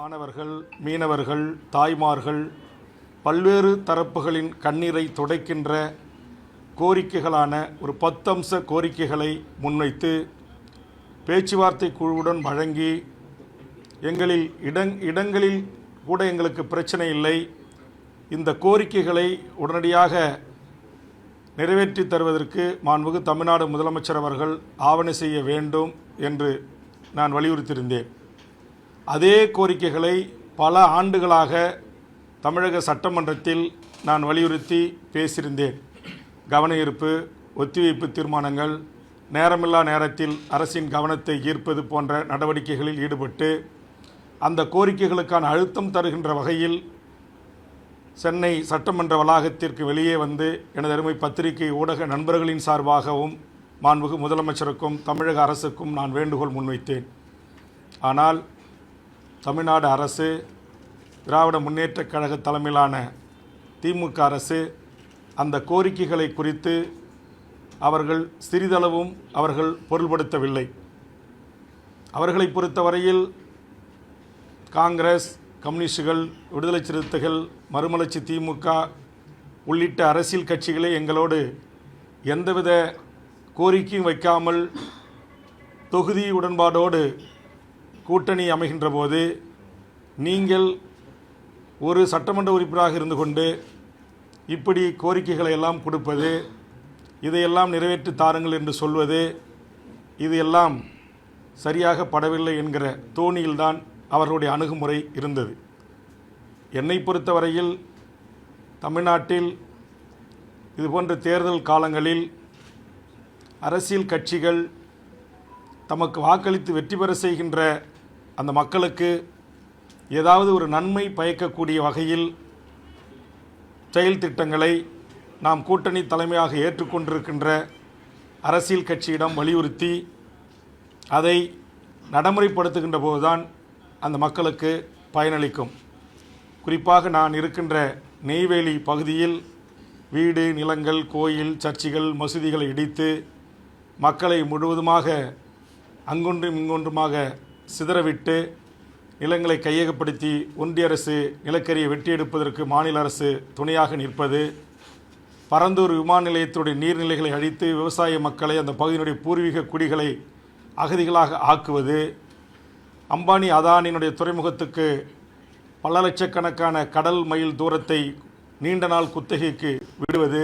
மாணவர்கள், மீனவர்கள், தாய்மார்கள், பல்வேறு தரப்புகளின் கண்ணீரை துடைக்கின்ற கோரிக்கைகளான ஒரு 10 அம்ச கோரிக்கைகளை முன்வைத்து பேச்சுவார்த்தை குழுவுடன் வழங்கி எங்களில் இடங்களில் கூட எங்களுக்கு பிரச்சனை இல்லை, இந்த கோரிக்கைகளை உடனடியாக நிறைவேற்றி தருவதற்கு மாண்புமிகு தமிழ்நாடு முதலமைச்சர் அவர்கள் ஆவணை செய்ய வேண்டும் என்று நான் வலியுறுத்தியிருந்தேன். அதே கோரிக்கைகளை பல ஆண்டுகளாக தமிழக சட்டமன்றத்தில் நான் வலியுறுத்தி பேசியிருந்தேன். கவன ஈர்ப்பு, ஒத்திவைப்பு தீர்மானங்கள், நேரமில்லா நேரத்தில் அரசின் கவனத்தை ஈர்ப்பது போன்ற நடவடிக்கைகளில் ஈடுபட்டு அந்த கோரிக்கைகளுக்கான அழுத்தம் தருகின்ற வகையில் சென்னை சட்டமன்ற வளாகத்திற்கு வெளியே வந்து எனது அருமை பத்திரிகை ஊடக நண்பர்களின் சார்பாகவும் மாண்புமிகு முதலமைச்சருக்கும் தமிழக அரசுக்கும் நான் வேண்டுகோள் முன்வைத்தேன். ஆனால் தமிழ்நாடு அரசு, திராவிட முன்னேற்றக் கழக தலைமையிலான திமுக அரசு அந்த கோரிக்கைகளை குறித்து அவர்கள் சிறிதளவும் பொருள்படுத்தவில்லை. அவர்களை பொறுத்தவரையில் காங்கிரஸ், கம்யூனிஸ்டுகள், விடுதலை சிறுத்தைகள், மறுமலர்ச்சி திமுக உள்ளிட்ட அரசியல் கட்சிகளே எங்களோடு எந்தவித கோரிக்கையும் வைக்காமல் தொகுதி உடன்பாடோடு கூட்டணி அமைகின்ற போது நீங்கள் ஒரு சட்டமன்ற உறுப்பினராக இருந்து கொண்டு இப்படி கோரிக்கைகளை எல்லாம் கொடுப்பது, இதையெல்லாம் நிறைவேற்றி தாருங்கள் என்று சொல்வது, இது எல்லாம் சரியாக படவில்லை என்கிற தோணியில்தான் அவர்களுடைய அணுகுமுறை இருந்தது. என்னை பொறுத்தவரையில் தமிழ்நாட்டில் இதுபோன்ற தேர்தல் காலங்களில் அரசியல் கட்சிகள் தமக்கு வாக்களித்து வெற்றி பெற செய்கின்ற அந்த மக்களுக்கு ஏதாவது ஒரு நன்மை பயக்கக்கூடிய வகையில் செயல் திட்டங்களை நாம் கூட்டணி தலைமையாக ஏற்றுக்கொண்டிருக்கின்ற அரசியல் கட்சியிடம் வலியுறுத்தி அதை நடைமுறைப்படுத்துகின்ற போதுதான் அந்த மக்களுக்கு பயனளிக்கும். குறிப்பாக நான் இருக்கின்ற நெய்வேலி பகுதியில் வீடு, நிலங்கள், கோயில், சர்ச்சுகள், மசூதிகளை இடித்து மக்களை முழுவதுமாக அங்கொன்றும் இங்கொன்றுமாக சிதறவிட்டு நிலங்களை கையகப்படுத்தி ஒன்றிய அரசு நிலக்கரியை வெட்டியெடுப்பதற்கு மாநில அரசு துணையாக நிற்பது, பரந்தூர் விமான நிலையத்துடைய நீர்நிலைகளை அழித்து விவசாய மக்களை, அந்த பகுதியினுடைய பூர்வீக குடிகளை அகதிகளாக ஆக்குவது, அம்பானி அதானியினுடைய துறைமுகத்துக்கு பல லட்சக்கணக்கான கடல் மைல் தூரத்தை நீண்ட நாள் குத்தகைக்கு விடுவது,